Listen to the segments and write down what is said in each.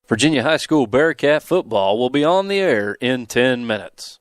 Virginia High School Bearcat football will be on the air in 10 minutes.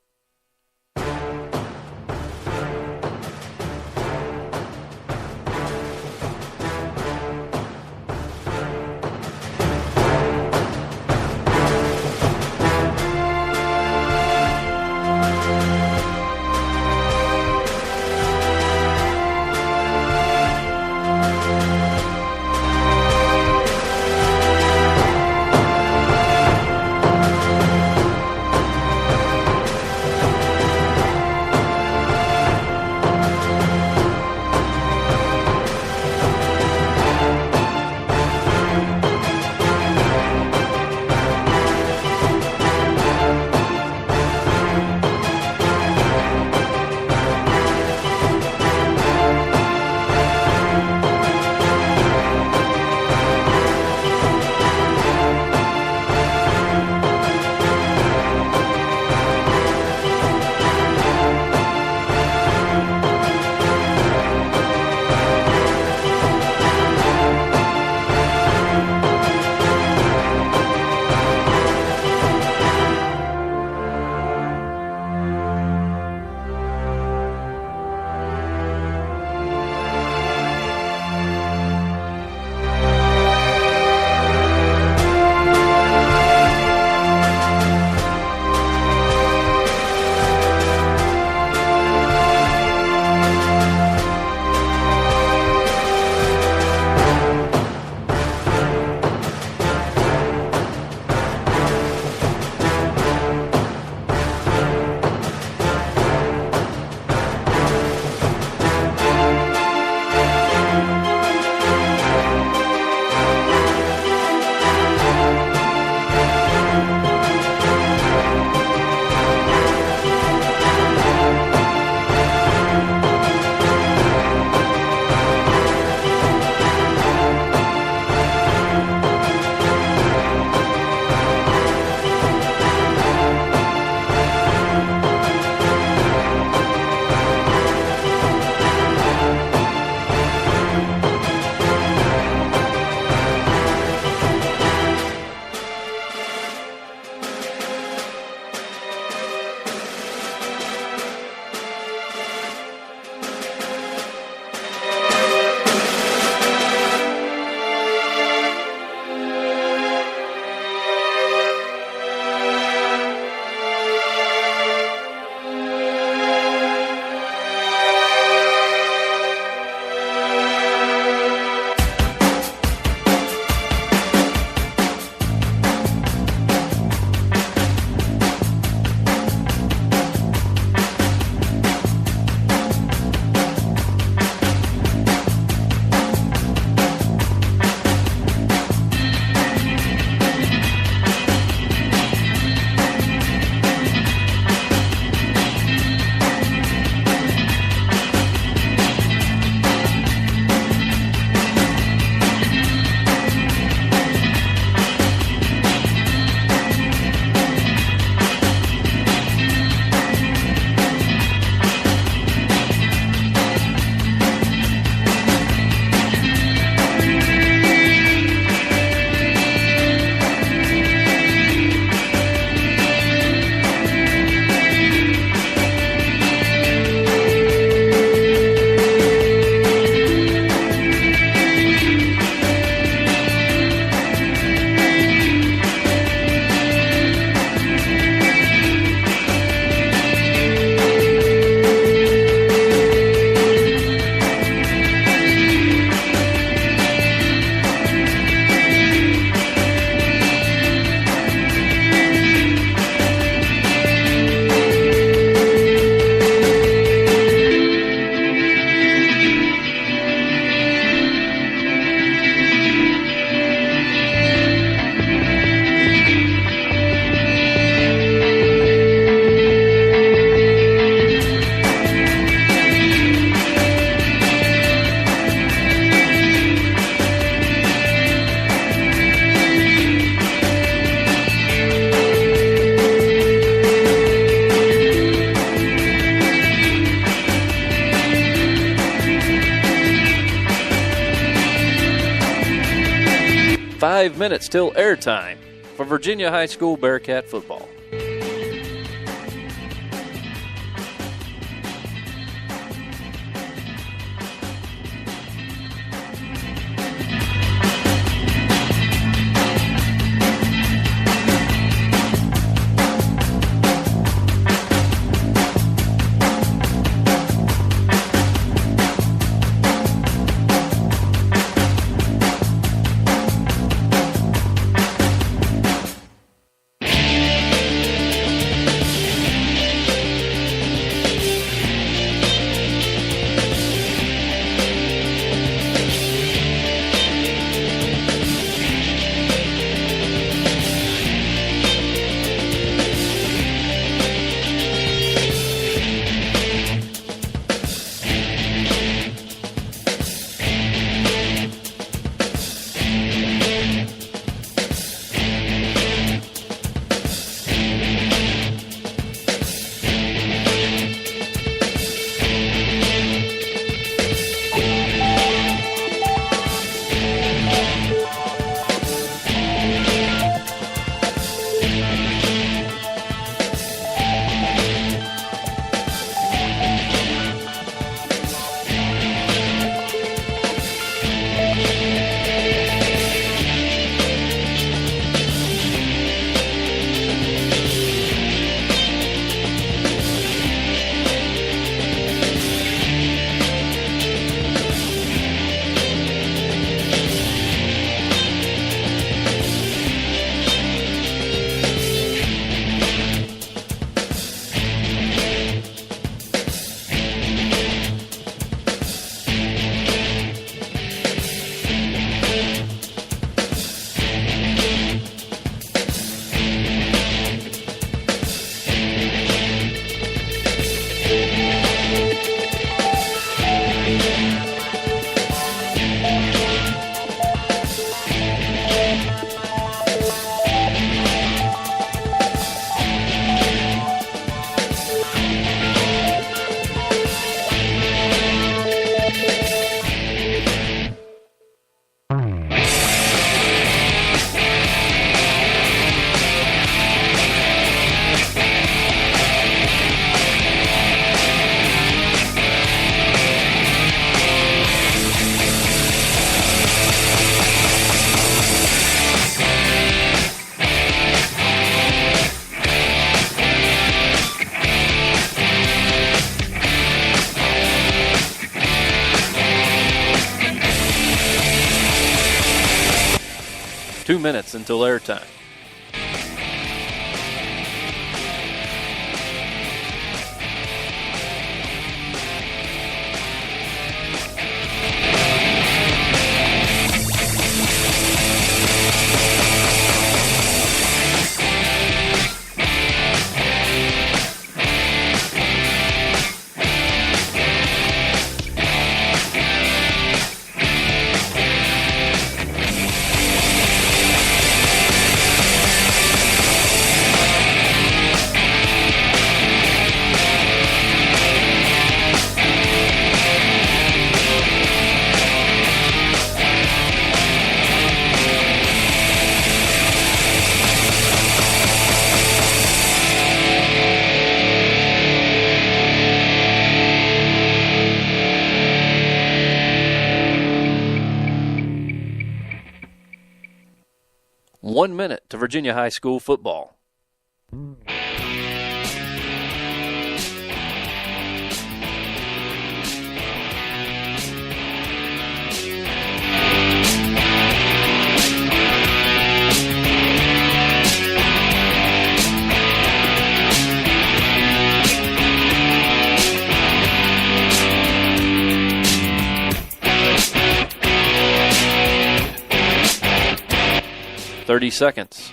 Five minutes till airtime. for Virginia High School Bearcat football. Two minutes until airtime. One minute to Virginia High School football. Thirty seconds.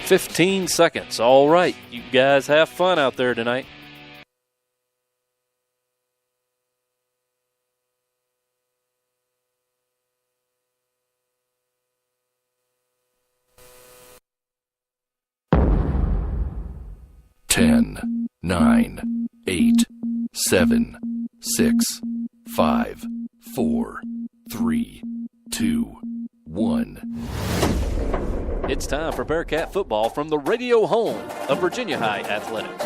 $15 seconds. All right, you guys have fun out there tonight. 10, 9, 8, 7, 6, 5, 4, 3, 2, 1. It's time for Bearcat football from the radio home of Virginia High Athletics.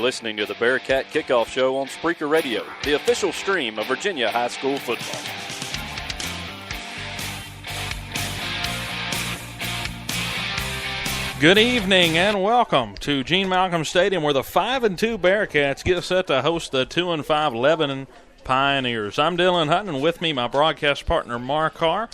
Listening to the Bearcat Kickoff Show on Spreaker Radio, the official stream of Virginia High School football. Good evening and welcome to Gene Malcolm Stadium, where the 5-2 Bearcats get set to host the 2-5 Lebanon Pioneers. I'm Dylan Hutton, and with me my broadcast partner Mark Carr,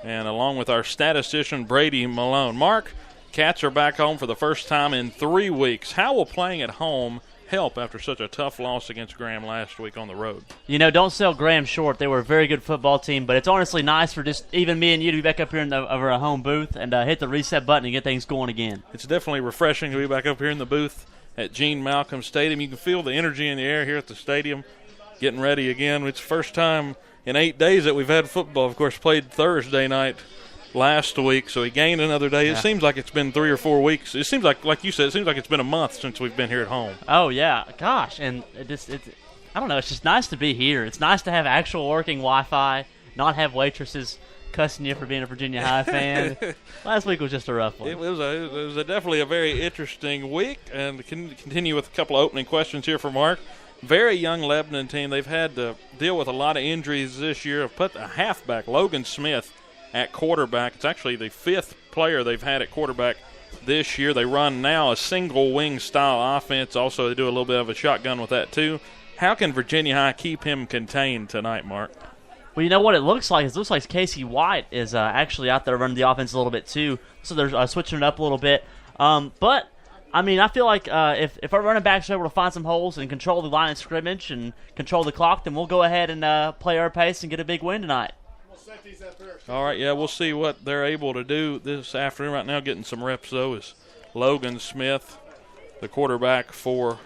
and along with our statistician Brady Malone. Mark, Cats are back home for the first time in 3 weeks. How will playing at home help after such a tough loss against Graham last week on the road? You know, don't sell Graham short. They were a very good football team, but it's honestly nice for just even me and you to be back up here over a home booth and hit the reset button and get things going again. It's definitely refreshing to be back up here in the booth at Gene Malcolm Stadium. You can feel the energy in the air here at the stadium, getting ready again. It's the first time in 8 days that we've had football. Of course, played Thursday night last week, so he gained another day. Yeah. It seems like it's been 3 or 4 weeks. It seems like you said, it seems like it's been a month since we've been here at home. Oh, yeah. Gosh, and I don't know, it's just nice to be here. It's nice to have actual working Wi-Fi, not have waitresses cussing you for being a Virginia High fan. Last week was just a rough one. It was definitely a very interesting week, and continue with a couple of opening questions here for Mark. Very young Lebanon team. They've had to deal with a lot of injuries this year. Have put a halfback, Logan Smith, at quarterback. It's actually the 5th player they've had at quarterback this year. They run now a single wing style offense. Also, they do a little bit of a shotgun with that too. How can Virginia High keep him contained tonight, Mark? Well, you know what it looks like? It looks like Casey White is actually out there running the offense a little bit too. So they're switching it up a little bit. But, I mean, I feel like if our running backs are able to find some holes and control the line of scrimmage and control the clock, then we'll go ahead and play our pace and get a big win tonight. All right, yeah, we'll see what they're able to do this afternoon. Right now, getting some reps, though, is Logan Smith, the quarterback for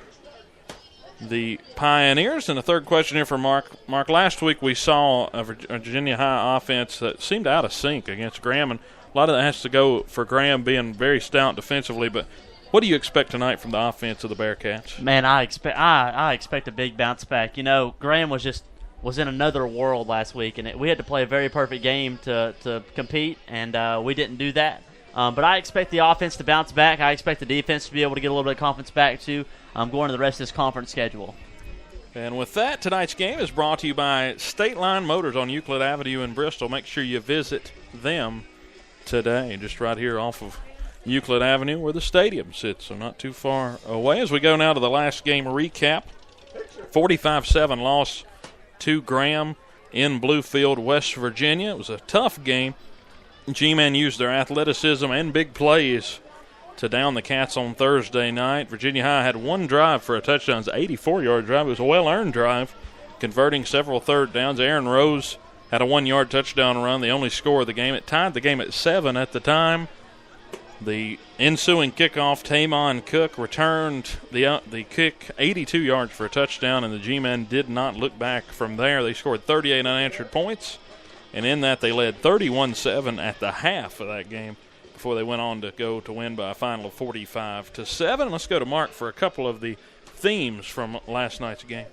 the Pioneers. And the third question here for Mark. Mark, last week we saw a Virginia High offense that seemed out of sync against Graham, and a lot of that has to go for Graham being very stout defensively. But what do you expect tonight from the offense of the Bearcats? Man, I expect a big bounce back. You know, Graham was in another world last week, and we had to play a very perfect game to compete, and we didn't do that. But I expect the offense to bounce back. I expect the defense to be able to get a little bit of confidence back, too, going to the rest of this conference schedule. And with that, tonight's game is brought to you by State Line Motors on Euclid Avenue in Bristol. Make sure you visit them today, just right here off of Euclid Avenue where the stadium sits, so not too far away. As we go now to the last game recap, 45-7 loss to Graham in Bluefield, West Virginia. It was a tough game. G-Men used their athleticism and big plays to down the Cats on Thursday night. Virginia High had one drive for a touchdown. It was an 84-yard drive. It was a well-earned drive, converting several third downs. Aaron Rose had a 1-yard touchdown run, the only score of the game. It tied the game at 7 at the time. The ensuing kickoff, Tamon Cook returned the kick 82 yards for a touchdown, and the G-Men did not look back from there. They scored 38 unanswered points, and in that they led 31-7 at the half of that game before they went on to go to win by a final of 45-7. Let's go to Mark for a couple of the themes from last night's game.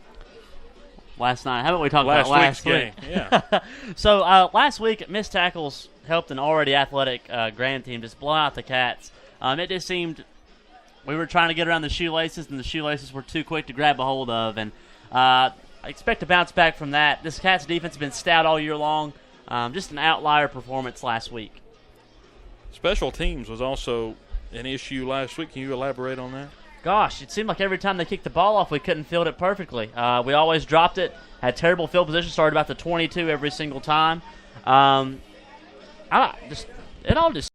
Last night. How about we talk about last week? Game, yeah. So last week, missed tackles helped an already athletic Graham team just blow out the Cats. It just seemed we were trying to get around the shoelaces, and the shoelaces were too quick to grab a hold of. And I expect to bounce back from that. This Cats defense has been stout all year long. Just an outlier performance last week. Special teams was also an issue last week. Can you elaborate on that? Gosh, it seemed like every time they kicked the ball off, we couldn't field it perfectly. We always dropped it, had terrible field position, started about the 22 every single time. It all just